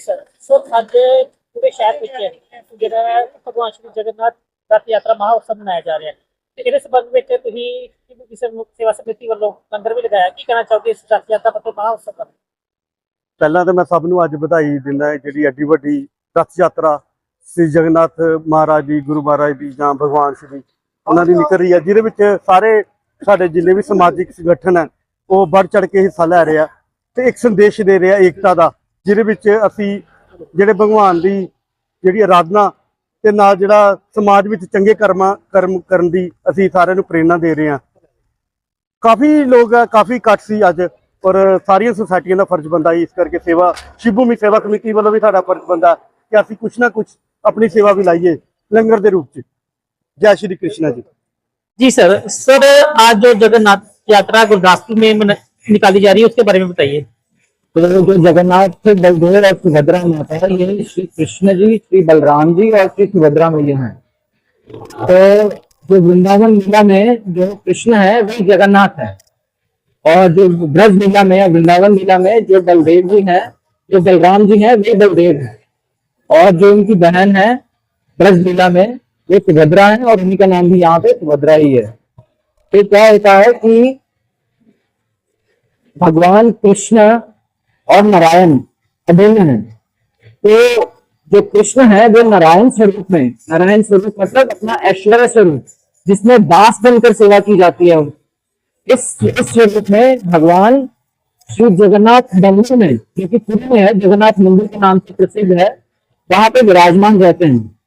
Sir so ਅੱਜ ਪੂਰੇ ਸ਼ਹਿਰ ਵਿੱਚ ਜਿਹੜਾ ਹੈ ਭਗਵਾਨ ਸ਼੍ਰੀ ਜਗन्नाथ रथ यात्रा महोत्सव मनाया जा रहा है ਤੇ ਇਹਦੇ ਸੰਬੰਧ ਵਿੱਚ ਤੁਸੀਂ ਕਿਸੇ ਸੇਵਾ ਸਮਿਤੀ ਵੱਲੋਂ ਲੰਗਰ ਵੀ ਲਗਾਇਆ ਕੀ ਕਹਿਣਾ ਚਾਹੋਗੇ ਇਸ ਰਥ ਯਾਤਰਾ ਅਤੇ ਮहोत्सव ਬਾਰੇ। ਪਹਿਲਾਂ ਤਾਂ ਮੈਂ ਸਭ ਨੂੰ ਅੱਜ ਵਧਾਈ ਦਿੰਦਾ ਜਿਹੜੀ ਐਡੀ ਵੱਡੀ ਰਥ ਯਾਤਰਾ ਸ੍ਰੀ ਜਗन्नाथ ਮਹਾਰਾਜ ਜੀ ਗੁਰੂ ਮਹਾਰਾਜ ਦੀ ਜਾਂ ਭਗਵਾਨ ਸ਼੍ਰੀ ਉਹਨਾਂ ਦੀ ਨਿਕਲ ਰਹੀ ਹੈ, ਜਿਹਦੇ ਵਿੱਚ ਸਾਰੇ ਸਾਡੇ ਜਿੰਨੇ ਵੀ ਸਮਾਜਿਕ ਸੰਗਠਨ ਹੈ ਉਹ ਵੱਧ ਚੜ ਕੇ ਹਿੱਸਾ ਲੈ ਰਹੇ ਆ ਤੇ ਇੱਕ ਸੰਦੇਸ਼ ਦੇ ਰਹੇ ਆ ਏਕਤਾ ਦਾ, ਜਿਹਦੇ ਵਿੱਚ ਅਸੀਂ ਜਿਹੜੇ ਭਗਵਾਨ ਦੀ ਜਿਹੜੀ ਆਰਾਧਨਾ ਤੇ ਨਾਲ ਜਿਹੜਾ ਸਮਾਜ ਵਿੱਚ ਚੰਗੇ ਕਰਮ ਕਰਨ ਦੀ ਅਸੀਂ ਸਾਰਿਆਂ ਨੂੰ ਪ੍ਰੇਰਣਾ ਦੇ ਰਹੇ ਹਾਂ। ਕਾਫੀ ਲੋਕ ਆ, ਕਾਫੀ ਇਕੱਠ ਸੀ ਅੱਜ, ਔਰ ਸਾਰੀਆਂ ਸੁਸਾਇਟੀਆਂ ਦਾ ਫਰਜ਼ ਬਣਦਾ ਇਸ ਕਰਕੇ ਸੇਵਾ ਸ਼ਿਵ ਭੂਮੀ ਸੇਵਾ ਕਮੇਟੀ ਵੱਲੋਂ ਵੀ ਸਾਡਾ ਫਰਜ਼ ਬਣਦਾ ਕਿ ਅਸੀਂ कुछ ना कुछ अपनी सेवा भी लाइए लंगर के रूप में। जय श्री कृष्णा जी। जी सर आज जो जगन्नाथ यात्रा गुरदासपुर में निकाली जा रही है उसके बारे में बताइए। तो जो जगन्नाथ बलदेव और सुभद्रा माता है, ये श्री कृष्ण जी, श्री बलराम जी और श्री सुभद्रा मैया हैं। तो जो वृंदावन लीला में जो कृष्ण है वही जगन्नाथ है, और जो ब्रज लीला में वृंदावन लीला में जो बलदेव जी हैं, जो बलराम जी हैं वे बलदेव हैं, और जो उनकी बहन है ब्रज लीला में वो सुभद्रा है, और उन्हीं का नाम भी यहाँ पे सुभद्रा ही है। तो क्या होता है कि भगवान कृष्ण और नारायण अभिन्न है। तो जो कृष्ण है वो नारायण स्वरूप में, नारायण स्वरूप मतलब अपना ऐश्वर्य स्वरूप जिसमें दास बनकर सेवा की जाती है, इस स्वरूप में भगवान श्री जगन्नाथ मंदिर में, क्योंकि पुरी में है जगन्नाथ मंदिर के नाम से प्रसिद्ध है, वहां पे विराजमान रहते हैं।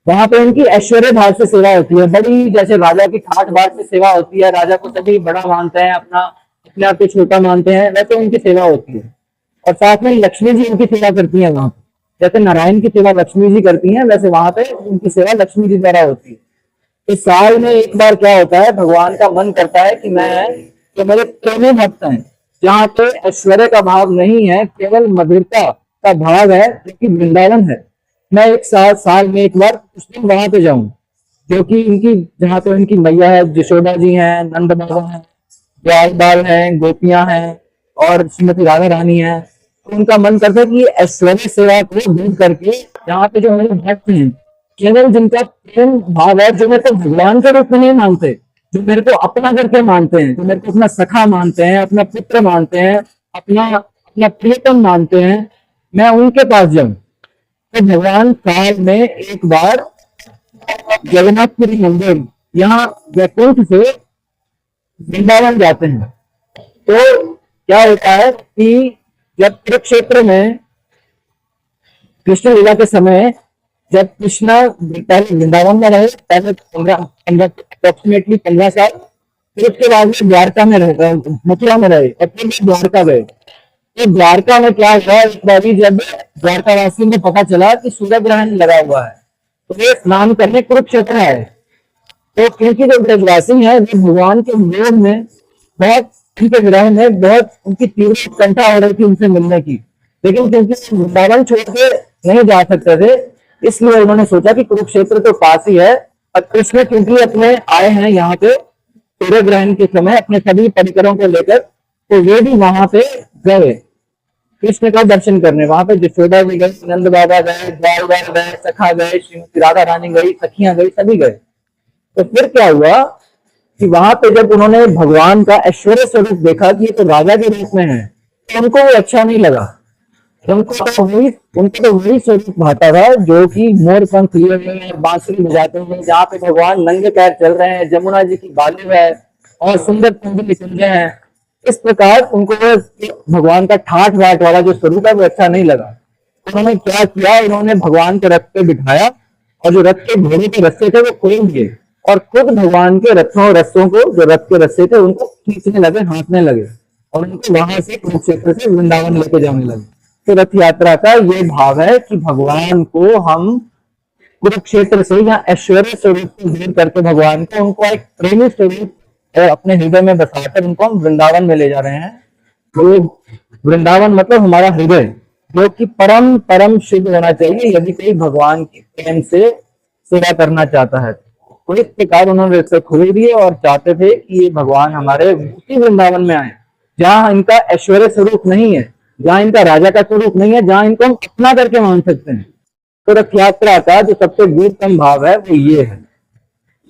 वहां पे उनकी ऐश्वर्य भाव से सेवा होती है, बड़ी जैसे राजा की ठाठ बाट से सेवा होती है, राजा को सभी बड़ा मानते हैं, अपने आप को छोटा मानते हैं, वैसे उनकी सेवा होती है। और साथ में लक्ष्मी जी उनकी सेवा करती है वहां पे, जैसे नारायण की सेवा लक्ष्मी जी करती हैं वैसे वहां पे उनकी सेवा लक्ष्मी जी द्वारा होती है। तो साल में एक बार क्या होता है, भगवान का मन करता है कि मैं जो मेरे प्रेमी भक्त हैं, जहाँ पे ऐश्वर्य का भाव नहीं है, केवल मधुरता का भाव है, जो कि वृंदावन है, मैं एक साल में एक बार कुछ दिन वहां पे जाऊं, जो कि इनकी जहाँ पे इनकी मैया है, यशोदा जी हैं, नंद बाबा हैं, ग्वाल बाल हैं, गोपियां हैं और श्रीमती राधा रानी है। तो उनका मन करता है कि ऐश्वर्य सेवा को दूर करके यहाँ पे जो मेरे भक्त हैं, केवल जिनका प्रेम भाव है, जो मेरे को भगवान के रूप में नहीं मानते, जो मेरे को अपना करके मानते हैं, जो मेरे को अपना सखा मानते हैं, अपना पुत्र मानते हैं, अपना प्रियतम मानते हैं, मैं उनके पास जाऊं। तो भगवान साल में एक बार जगन्नाथपुरी मंदिर यहाँ वैकुंठ से वृंदावन जाते हैं। तो क्या होता है कि जब कुरुक्षेत्र में कृष्ण लीला के समय, जब कृष्ण पहले वृंदावन में रहे, पहले 15 साल, फिर उसके बाद में द्वारका में रहे, मथुरा में रहे, और फिर द्वारका गए। तो द्वारका में क्या हुआ, एक बारी जब द्वारकावासियों को पता चला कि सूर्य ग्रहण लगा हुआ है, तो वे स्नान करने कुरुक्षेत्र आए। तो क्योंकि जो ब्रजवासी है वे भगवान के मोह में बहुत, उनके विरह में बहुत उनकी तीव्र उत्कंठा हो रही थी उनसे मिलने की, लेकिन क्योंकि वृंदावन छोड़ के नहीं जा सकते थे, इसलिए उन्होंने सोचा कि कुरुक्षेत्र तो पास ही है, और कृष्ण क्योंकि अपने आए हैं यहाँ पे सूर्य ग्रहण के समय अपने सभी परिकरों को लेकर, तो वे भी वहां पे गए कृष्ण का दर्शन करने। वहां पे यशोदा भी गई, नंद बाबा गए, ग्वाल बाल गए, सखा गए, श्रीमती राधा रानी गई, सखियां गई, सभी गए। तो फिर क्या हुआ कि वहां पे जब उन्होंने भगवान का ऐश्वर्य स्वरूप देखा कि ये तो राजा के रूप में है, तो उनको वो अच्छा नहीं लगा। उनको तो वही स्वरूप भाता था जो कि मोर पंख लिए हुए, बांसुरी बजाते हुए, जहाँ पे भगवान नंगे पैर चल रहे हैं, जमुना जी की बाली है और सुंदर कुंज निकुंज हैं। इस प्रकार उनको भगवान का ठाठ बाट वाला जो स्वरूप है वो अच्छा नहीं लगा। उन्होंने क्या किया, उन्होंने भगवान के रथ पे बिठाया, और जो रथ के घोड़े के रस्से थे वो खोल दिए, और खुद भगवान के रस्सों को, जो रथ के रस्से थे उनको खींचने लगे, हाँकने लगे, और उनको वहां से कुरुक्षेत्र से वृंदावन लेके जाने लगे। तो रथ यात्रा का ये भाव है कि भगवान को हम कुरुक्षेत्र से या ऐश्वर्य स्वरूप को दूर करके भगवान को, उनको एक प्रेमी स्वरूप और अपने हृदय में बसाकर उनको हम वृंदावन में ले जा रहे हैं। तो वृंदावन मतलब हमारा हृदय, जो कि परम परम शुद्ध होना चाहिए यदि कोई भगवान की प्रेम से सेवा करना चाहता है। तो इस प्रकार उन्होंने इसे खोल दिए और चाहते थे कि ये भगवान हमारे उसी वृंदावन में आए, जहाँ इनका ऐश्वर्य स्वरूप नहीं है, जहाँ इनका राजा का स्वरूप नहीं है, जहाँ इनको हम अपना करके मान सकते हैं। तो रथ यात्रा का जो सबसे गूढ़तम भाव है वो ये है।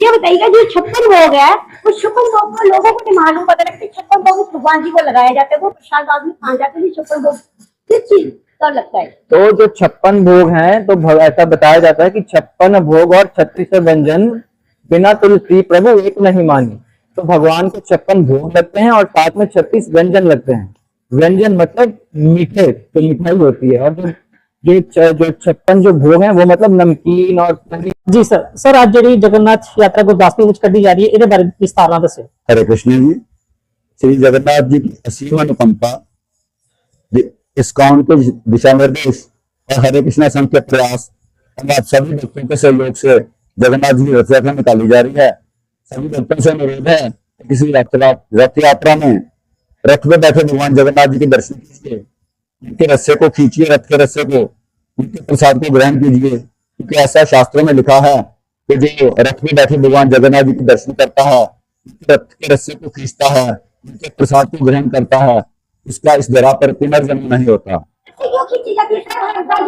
ये बताइएगा जो 56 भोग है, वो 56 भोग को लोगों को नहीं मालूम पता लगता, 56 भोग भगवान जी को लगाए जाते हैं, वो प्रसाद आदमी खा जाते हैं। 56 भोग किस चीज का लगता है? तो जो 56 भोग हैं, तो ऐसा बताया जाता है कि 56 भोग और 36 व्यंजन बिना तुलसी प्रभु एक नहीं मानी। तो भगवान को 56 भोग लगते हैं और साथ में 36 व्यंजन लगते हैं। व्यंजन मतलब मीठे, तो मिठाई होती है। और जो 56 जो भोग हैं वो मतलब नमकीन और पूरी। जी सर आज जी जगन्नाथ यात्रा गुरदासपुर में कढ़ी जा रही है, ये बारे विस्तार नाल दस्यो। हरे कृष्ण जी। श्री जगन्नाथ जी की असीम अनुकंपा, इस्कॉन के दिशा निर्देश और हरे कृष्णा संघ के प्रयास और आप सभी भक्तों के सहयोग से जगन्नाथ जी की रथ यात्रा निकाली जा रही है। सभी भक्तों से अनुरोध है कि किसी रथ यात्रा में रथ में बैठे भगवान जगन्नाथ जी के दर्शन कीजिए, उनके रस्से को खींचिए, रथ के रस्से को, उनके प्रसाद को ग्रहण कीजिए। क्योंकि ऐसा शास्त्रों में लिखा है कि जो रथ में बैठे भगवान जगन्नाथ जी के दर्शन करता है, उनके रथ के रस्से को खींचता है, उनके प्रसाद को ग्रहण करता है, इसका इस धरा पर पुनर्जन्म नहीं होता। क्यों खींची जाती है सर? हर बार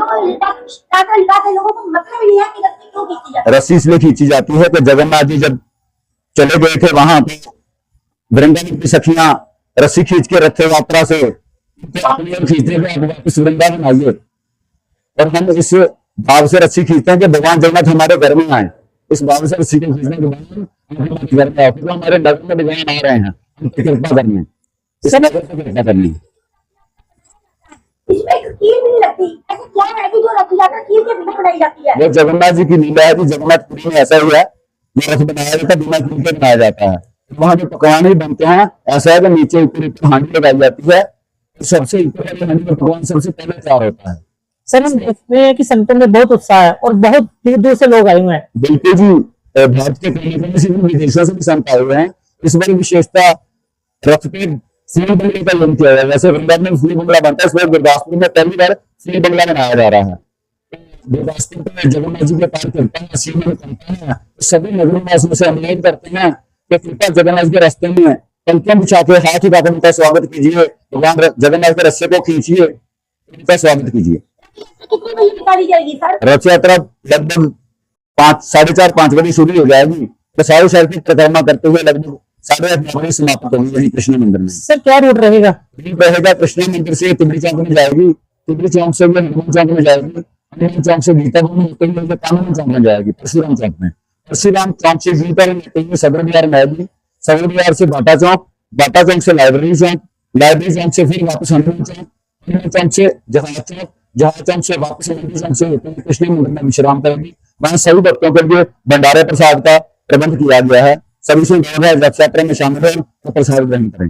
लोगों को मतलब ही नहीं है कि रस्सी क्यों खींची जाती है। रस्सी इसलिए खींची जाती है कि जगन्नाथ जी जब चले गए थे वहां पे, वृंदावन की सखियां रस्सी खींच के रथ यात्रा से अपनी ओर खींचते थे, आप वापस वृंदावन आइए। और हम इस भाव से रस्सी खींचते हैं कि भगवान जगन्नाथ हमारे घर में आए। इस भाव से रस्सी को खींचने के बाद हमारे घर में आओ, क्योंकि हमारे नगर में भगवान आ रहे हैं, उनकी कृपा करने, इस नगर से कृपा करनी। इसमें एक कील भी नहीं लगती। ऐसा क्या है कि जो रथ यात्रा कील के बिना बनाई जाती है? वो जगन्नाथ जी की लीला है कि जगन्नाथपुरी में ऐसा ही है, जो रथ बनाया जाता है बिना कील के बनाया जाता है। वहां जो पकवान ही बनते हैं ऐसा है कि नीचे ऊपर हांडी लगाई जाती है, सबसे ऊपर वाली हांडी में पकवान सबसे पहले तैयार होता है। सर हम देखते हैं कि संतों में बहुत उत्साह है और बहुत दूर दूर से लोग आए हुए हैं। बिल्कुल जी, भारत के कोने से भी विदेशों से भी संत आए हुए हैं। इस बार विशेषता रथ पे सिंह बंगले का यूज किया गया है। वैसे वृंदावन में सिंह बंगला बनता है, इस बार गुरदासपुर में पहली बार सिंह बंगला बनाया जा रहा है। गुरदासपुर में जगन्नाथ जी के पार करता है, सिंह में करता है, सभी नगरों में से अनुरोध करते हैं कि कृपया जगन्नाथ के रास्ते में पंक्तियां बिछा के हाथ उठाकर उनका स्वागत कीजिए, भगवान जगन्नाथ के रस्से को खींचिए, उनका स्वागत कीजिए। कितने बजे निकाली जाएगी सर? रथ यात्रा लगभग 4:30-5 बजे शुरू हो जाएगी, तो सारे शहर की परिक्रमा करते हुए लगभग 8:30 बजे समाप्त होगी यही कृष्ण मंदिर में। सर क्या रूट रहेगा? रूट रहेगा कृष्ण मंदिर से तिबड़ी चौक में जाएगी, तिबड़ी चौक से हनुमान चौक में जाएगी, हनुमान चौक से गीता भवन होते हुए कानून चौक में जाएगी, परशुराम चौक में, परशुराम चौक से गीता भवन होते हुए सदर बाजार में आएगी, सदर बाजार से बाटा चौक, बाटा चौक से लाइब्रेरी चौक, लाइब्रेरी चौक से फिर वापस हनुमान चौक, हनुमान चौक से जहाज चौक, जहाज चौक से वापस मंदिर चौक से होते हुए कृष्ण मंदिर में विश्राम करेगी। वहां सभी भक्तों के लिए भंडारे प्रसाद का प्रबंध किया गया है। सभी से रथ यात्रा में शामिल हो तो प्रसाद ग्रहण करें।